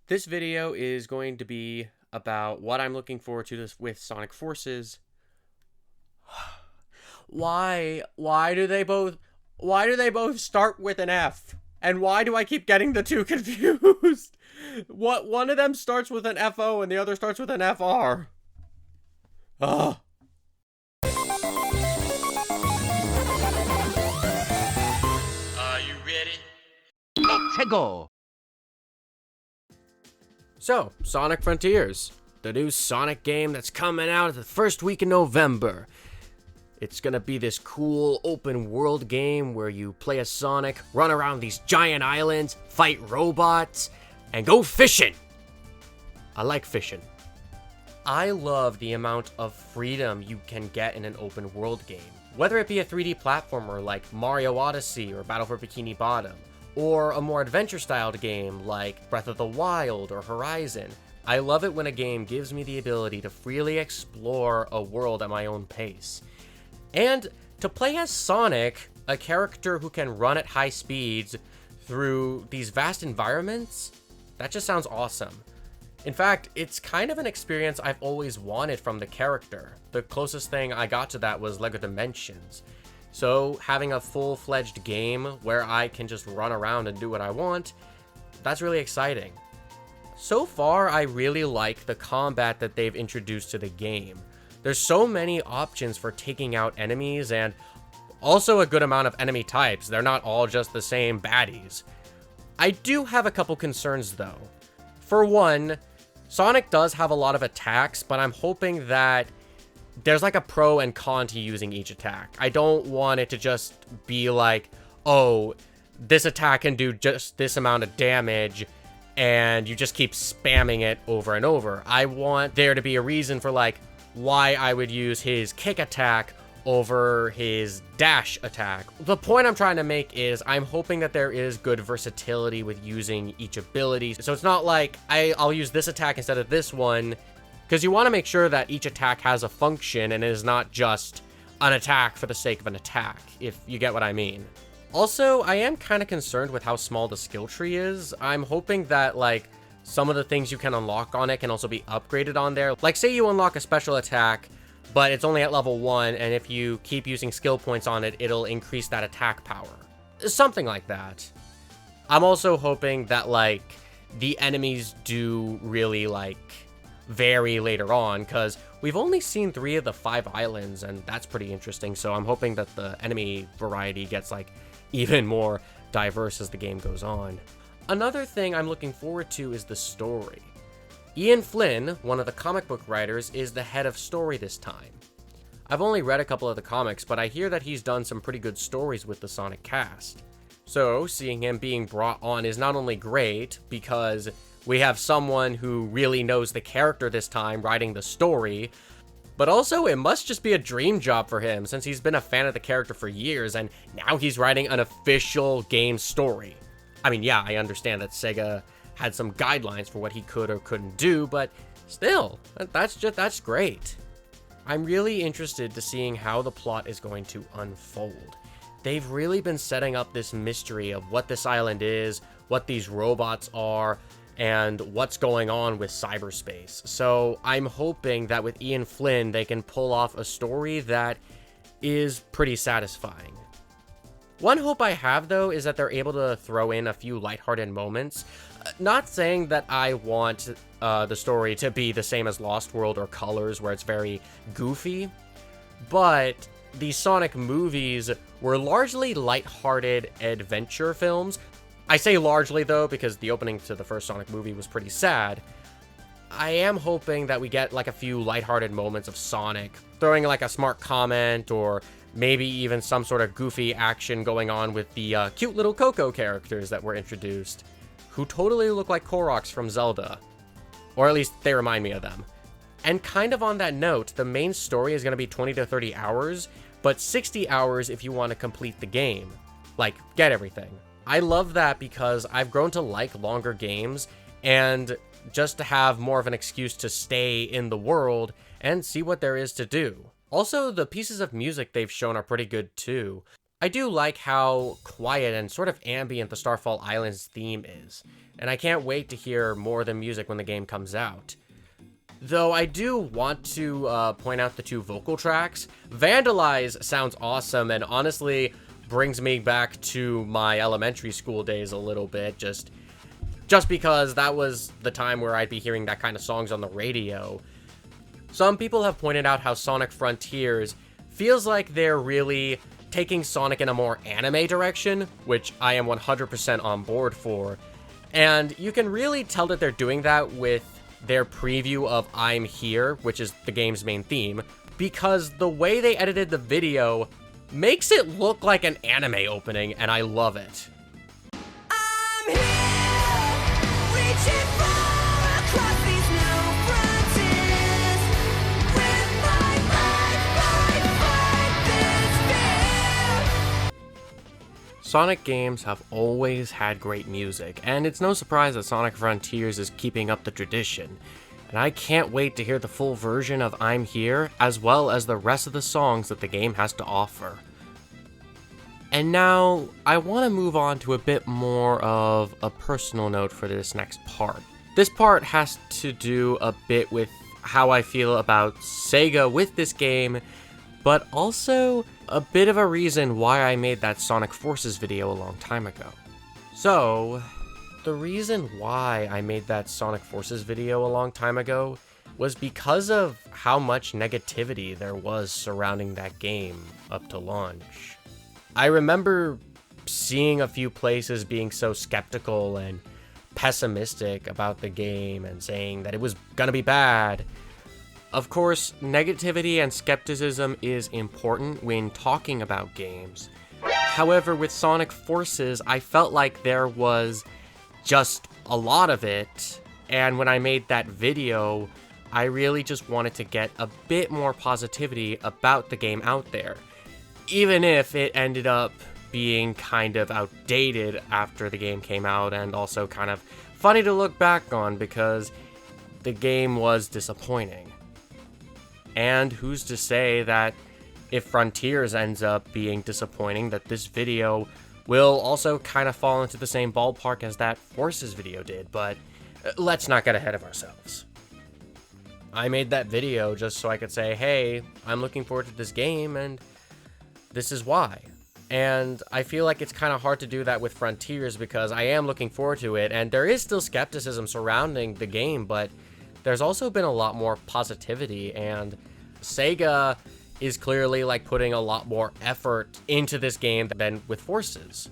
This video is going to be about what I'm looking forward to with Sonic Forces. Why do they both start with an F? And why do I keep getting the two confused? One of them starts with an FO and the other starts with an FR. Ugh. Are you ready? Let's go! So, Sonic Frontiers, the new Sonic game that's coming out the first week in November. It's gonna be this cool open world game where you play as Sonic, run around these giant islands, fight robots, and go fishing. I like fishing. I love the amount of freedom you can get in an open world game. Whether it be a 3D platformer like Mario Odyssey or Battle for Bikini Bottom, or a more adventure-styled game like Breath of the Wild or Horizon. I love it when a game gives me the ability to freely explore a world at my own pace. And to play as Sonic, a character who can run at high speeds through these vast environments, that just sounds awesome. In fact, it's kind of an experience I've always wanted from the character. The closest thing I got to that was LEGO Dimensions. So having a full-fledged game where I can just run around and do what I want, that's really exciting. So far, I really like the combat that they've introduced to the game. There's so many options for taking out enemies and also a good amount of enemy types. They're not all just the same baddies. I do have a couple concerns though. For one, Sonic does have a lot of attacks, but I'm hoping that there's like a pro and con to using each attack. I don't want it to just be like, oh, this attack can do just this amount of damage and you just keep spamming it over and over. I want there to be a reason for like why I would use his kick attack over his dash attack. The point I'm trying to make is I'm hoping that there is good versatility with using each ability. So it's not like I'll use this attack instead of this one, because you want to make sure that each attack has a function and is not just an attack for the sake of an attack, if you get what I mean. Also, I am kind of concerned with how small the skill tree is. I'm hoping that, like, some of the things you can unlock on it can also be upgraded on there. Like, say you unlock a special attack, but it's only at level 1, and if you keep using skill points on it, it'll increase that attack power. Something like that. I'm also hoping that, like, the enemies do really, like, vary later on, because we've only seen 3 of the 5 islands, and that's pretty interesting. So I'm hoping that the enemy variety gets like even more diverse as the game goes on. Another thing I'm looking forward to is the story. Ian Flynn, one of the comic book writers, is the head of story this time. I've only read a couple of the comics, but I hear that he's done some pretty good stories with the Sonic cast. So seeing him being brought on is not only great because we have someone who really knows the character this time writing the story, but also it must just be a dream job for him since he's been a fan of the character for years and now he's writing an official game story. I mean, yeah, I understand that Sega had some guidelines for what he could or couldn't do, but still, that's great. I'm really interested to seeing how the plot is going to unfold. They've really been setting up this mystery of what this island is, what these robots are, and what's going on with cyberspace. So I'm hoping that with Ian Flynn, they can pull off a story that is pretty satisfying. One hope I have, though, is that they're able to throw in a few lighthearted moments. Not saying that I want the story to be the same as Lost World or Colors, where it's very goofy, but the Sonic movies were largely lighthearted adventure films. I say largely, though, because the opening to the first Sonic movie was pretty sad. I am hoping that we get, like, a few lighthearted moments of Sonic, throwing, like, a smart comment, or maybe even some sort of goofy action going on with the cute little Coco characters that were introduced, who totally look like Koroks from Zelda. Or at least they remind me of them. And kind of on that note, the main story is going to be 20 to 30 hours, but 60 hours if you want to complete the game. Like, get everything. I love that because I've grown to like longer games, and just to have more of an excuse to stay in the world and see what there is to do. Also, the pieces of music they've shown are pretty good too. I do like how quiet and sort of ambient the Starfall Islands theme is, and I can't wait to hear more of the music when the game comes out. Though I do want to point out the 2 vocal tracks. Vandalize sounds awesome and honestly brings me back to my elementary school days a little bit, just because that was the time where I'd be hearing that kind of songs on the radio. Some people have pointed out how Sonic Frontiers feels like they're really taking Sonic in a more anime direction, which I am 100% on board for. And you can really tell that they're doing that with their preview of I'm Here, which is the game's main theme, because the way they edited the video makes it look like an anime opening, and I love it. I'm here, reaching far across these new frontiers. With my life, I fight this fear. Sonic games have always had great music, and it's no surprise that Sonic Frontiers is keeping up the tradition. And I can't wait to hear the full version of I'm Here, as well as the rest of the songs that the game has to offer. And now, I want to move on to a bit more of a personal note for this next part. This part has to do a bit with how I feel about Sega with this game, but also a bit of a reason why I made that Sonic Forces video a long time ago. So, the reason why I made that Sonic Forces video a long time ago was because of how much negativity there was surrounding that game up to launch. I remember seeing a few places being so skeptical and pessimistic about the game and saying that it was gonna be bad. Of course, negativity and skepticism is important when talking about games. However, with Sonic Forces, I felt like there was just a lot of it, and when I made that video, I really just wanted to get a bit more positivity about the game out there. Even if it ended up being kind of outdated after the game came out, and also kind of funny to look back on because the game was disappointing. And who's to say that if Frontiers ends up being disappointing, that this video will also kind of fall into the same ballpark as that Forces video did, but let's not get ahead of ourselves. I made that video just so I could say, hey, I'm looking forward to this game, and this is why. And I feel like it's kind of hard to do that with Frontiers because I am looking forward to it, and there is still skepticism surrounding the game, but there's also been a lot more positivity, and Sega is clearly like putting a lot more effort into this game than with Forces.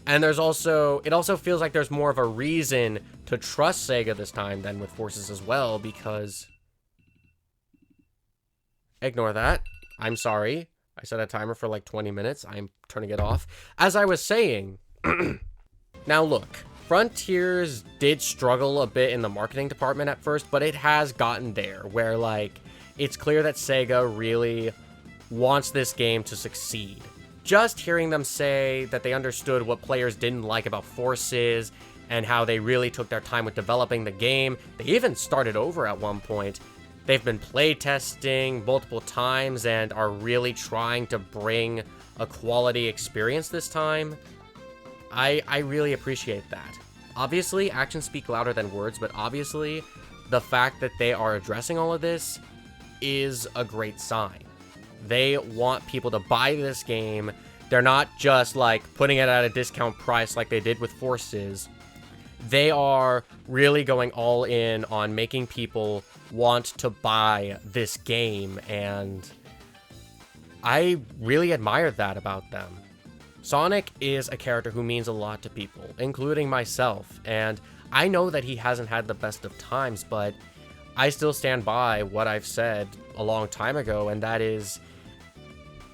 And it also feels like there's more of a reason to trust Sega this time than with Forces as well, because ignore that. I'm sorry. I set a timer for like 20 minutes. I'm turning it off. As I was saying, now look, Frontiers did struggle a bit in the marketing department at first, but it has gotten there where like it's clear that Sega really wants this game to succeed. Just hearing them say that they understood what players didn't like about Forces and how they really took their time with developing the game. They even started over at one point. They've been playtesting multiple times and are really trying to bring a quality experience this time. I really appreciate that. Obviously, actions speak louder than words, but obviously, the fact that they are addressing all of this is a great sign. They want people to buy this game. They're not just like putting it at a discount price like they did with Forces. They are really going all in on making people want to buy this game, and I really admire that about them. Sonic is a character who means a lot to people, including myself, and I know that he hasn't had the best of times, but I still stand by what I've said a long time ago, and that is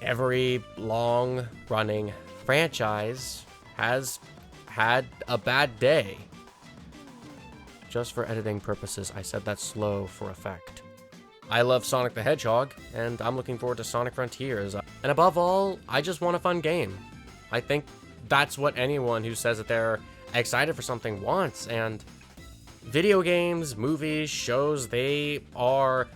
every long-running franchise has had a bad day. Just for editing purposes, I said that slow for effect. I love Sonic the Hedgehog, and I'm looking forward to Sonic Frontiers. And above all, I just want a fun game. I think that's what anyone who says that they're excited for something wants, and video games, movies, shows, they are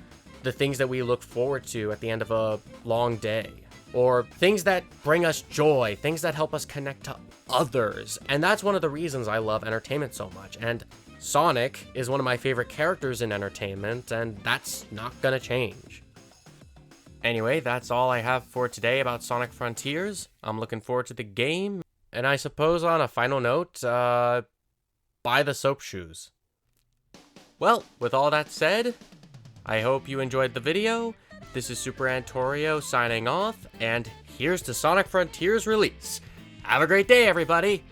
the things that we look forward to at the end of a long day. or things that bring us joy, things that help us connect to others. And that's one of the reasons I love entertainment so much. And Sonic is one of my favorite characters in entertainment, and that's not gonna change. Anyway, that's all I have for today about Sonic Frontiers. I'm looking forward to the game, and I suppose on a final note, buy the soap shoes. Well, with all that said, I hope you enjoyed the video. This is Super AntOreo signing off, and here's to Sonic Frontiers release. Have a great day, everybody!